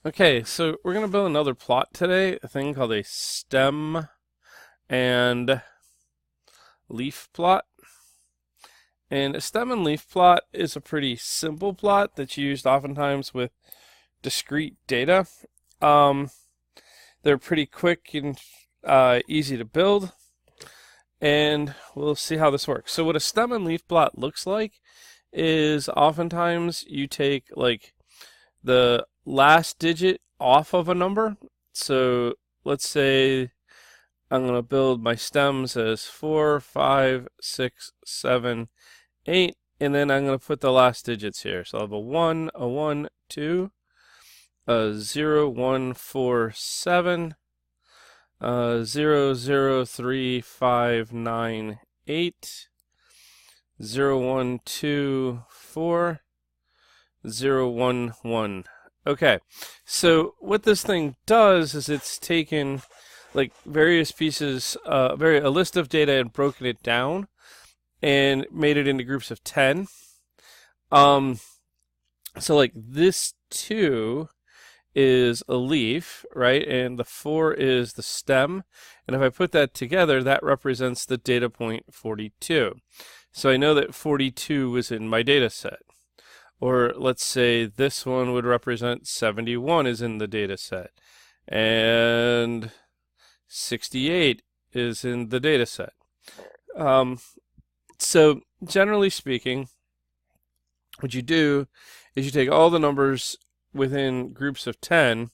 Okay, so we're going to build another plot today, a thing called a stem and leaf plot. And a stem and leaf plot is a pretty simple plot that's used oftentimes with discrete data. Um, they're pretty quick and easy to build, and we'll see how this works. So what a stem and leaf plot looks like is oftentimes you take like the last digit off of a number. So let's say I'm going to build my stems as 4, 5, 6, 7, 8, and then I'm going to put the last digits here. So I'll have a 1, a 1, 2, a 0, 1, 4, 7, 0, 0, 3, 5, 9, 8, 0, 1, 2, 4, 0, 1, 1. Okay, so what this thing does is it's taken like various pieces, a list of data and broken it down and made it into groups of 10. So like this 2 is a leaf, right? And the 4 is the stem. And if I put that together, that represents the data point 42. So I know that 42 was in my data set. Or let's say this one would represent 71 is in the data set. And 68 is in the data set. So generally speaking, what you do is you take all the numbers within groups of 10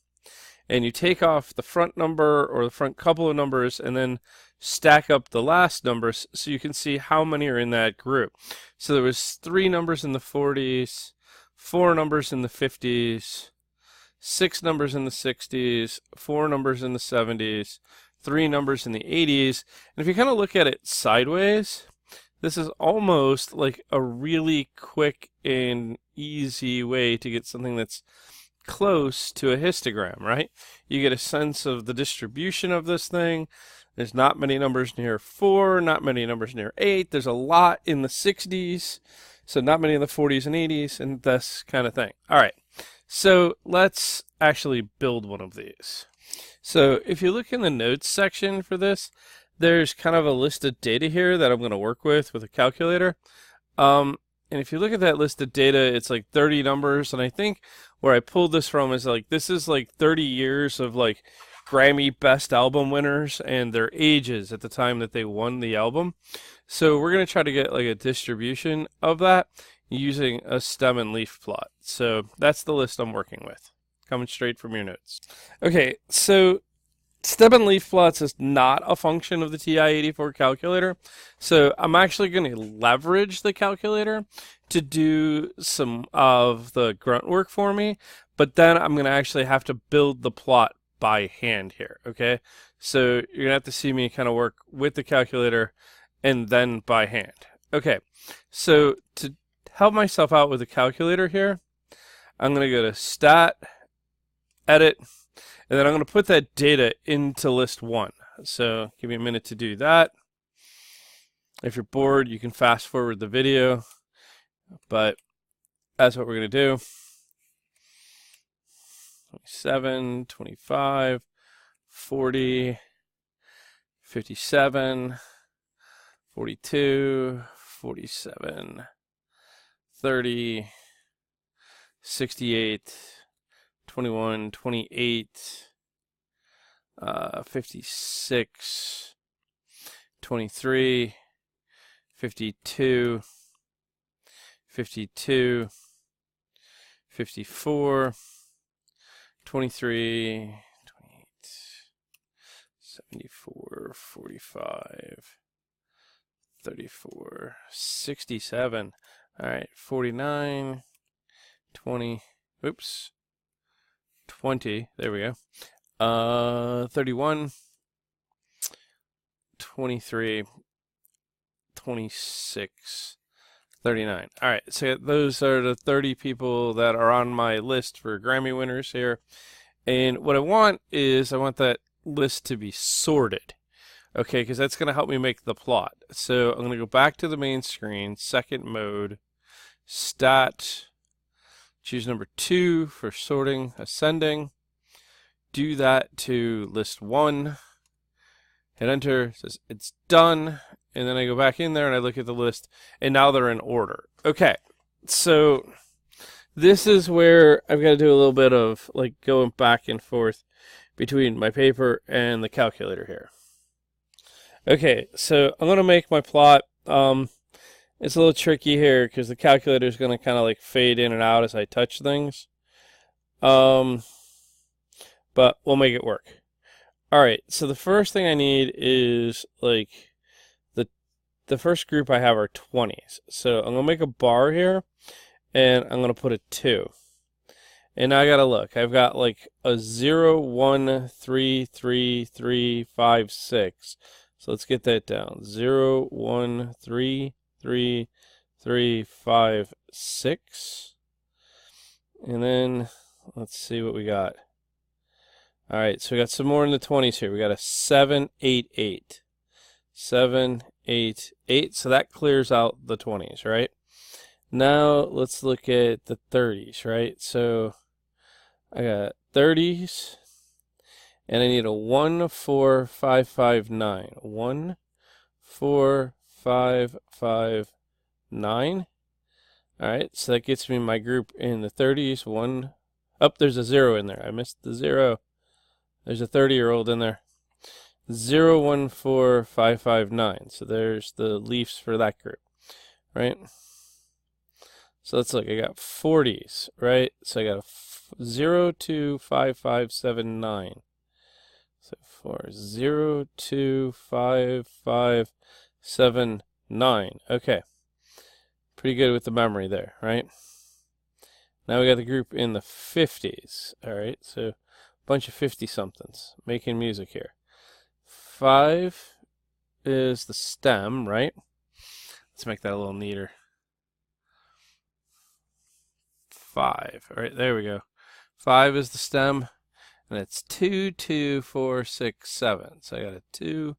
and you take off the front number or the front couple of numbers and then stack up the last numbers so you can see how many are in that group. So there was 3 numbers in the 40s, 4 numbers in the 50s, 6 numbers in the 60s, 4 numbers in the 70s, 3 numbers in the 80s. And if you kind of look at it sideways, this is almost like a really quick and easy way to get something that's close to a histogram, right? You get a sense of the distribution of this thing. There's not many numbers near 4, not many numbers near 8. There's a lot in the 60s, so not many in the 40s and 80s, and this kind of thing. All right, so let's actually build one of these. So if you look in the notes section for this, there's kind of a list of data here that I'm going to work with a calculator. And if you look at that list of data, it's like 30 numbers. And I think where I pulled this from is like, this is like 30 years of like Grammy Best Album winners and their ages at the time that they won the album. So we're going to try to get like a distribution of that using a stem and leaf plot. So that's the list I'm working with, coming straight from your notes. Okay, so stem and leaf plots is not a function of the TI-84 calculator, so I'm actually going to leverage the calculator to do some of the grunt work for me, but then I'm going to actually have to build the plot by hand here, okay? So you're going to have to see me kind of work with the calculator and then by hand. Okay, so to help myself out with the calculator here, I'm going to go to Stat, Edit, and then I'm going to put that data into list 1. So give me a minute to do that. If you're bored, you can fast forward the video, but that's what we're going to do. 27, 25, 40, 57, 42, 47, 30, 68, 21, 28, 56, 23, 52, 52, 54, 23, 28, 74, 45, 34, 67. All right, 49, 20, oops. 20, there we go. 31, 23, 26, 39. All right, so those are the 30 people that are on my list for Grammy winners here. And what I want is I want that list to be sorted. Okay, because that's going to help me make the plot. So I'm going to go back to the main screen, second mode, Stat, choose number 2 for sorting, ascending. do that to list 1, hit enter, it says it's done, and then I go back in there and I look at the list, and now they're in order. Okay, so this is where I've got to do a little bit of like going back and forth between my paper and the calculator here. Okay, so I'm going to make my plot. It's a little tricky here because the calculator is going to kind of like fade in and out as I touch things. But we'll make it work. Alright, so the first thing I need is like the first group I have are 20s. So I'm going to make a bar here and I'm going to put a 2. And now I got to look. I've got like a 0, 1, 3, 3, 3, 5, 6. So let's get that down. 0, 1, 3, 3, 3, 5, 6. And then let's see what we got. Alright, so we got some more in the 20s here. We got a 7, 8, 8. 7, 8, 8. So that clears out the 20s, right? Now let's look at the 30s, right? So I got 30s, and I need a 1, 4, 5, 5, 9. 1, 4, 5, 5, 9. Alright, so that gets me my group in the 30s. There's a 0 in there. I missed the 0. There's a 30-year-old in there. 0, 1, 4, 5, 5, 9. So there's the leaves for that group, right? So let's look. I got 40s, right? So I got a 0, 2, 5, 5, 7, 9. So 4, 0, 2, 5, 5, 7, 9. Okay. Pretty good with the memory there, right? Now we got the group in the 50s. All right, so a bunch of 50-somethings making music here. 5 is the stem, right? Let's make that a little neater. 5. All right, there we go. 5 is the stem, and it's 2, 2, 4, 6, 7. So I got a 2,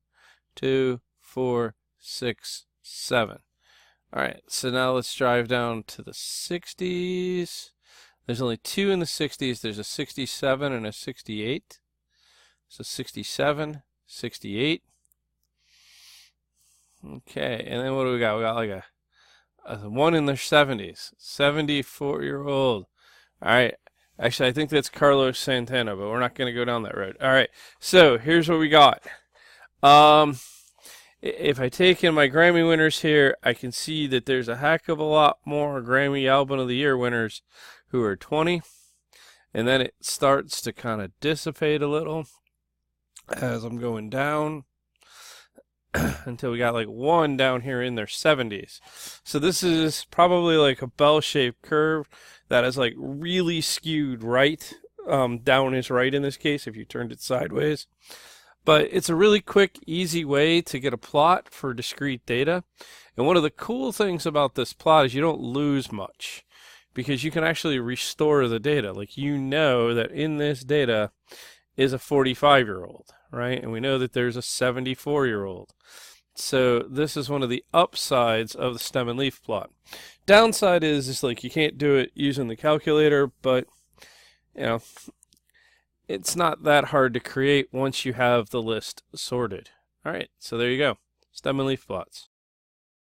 2, 4, 6, 7. All right, so now let's drive down to the 60s. There's only 2 in the 60s. There's a 67 and a 68. So 67, 68. Okay, and then what do we got? We got like a 1 in the 70s. 74-year-old. All right, actually, I think that's Carlos Santana, but we're not going to go down that road. All right, so here's what we got. If I take in my Grammy winners here, I can see that there's a heck of a lot more Grammy Album of the Year winners who are 20. And then it starts to kind of dissipate a little as I'm going down until we got like 1 down here in their 70s. So this is probably like a bell-shaped curve that is like really skewed right. Down is right in this case if you turned it sideways. But it's a really quick, easy way to get a plot for discrete data. And one of the cool things about this plot is you don't lose much because you can actually restore the data. Like you know that in this data is a 45-year-old, right? And we know that there's a 74-year-old. So this is one of the upsides of the stem and leaf plot. Downside is like you can't do it using the calculator, but you know, it's not that hard to create once you have the list sorted. All right, so there you go. Stem and leaf plots.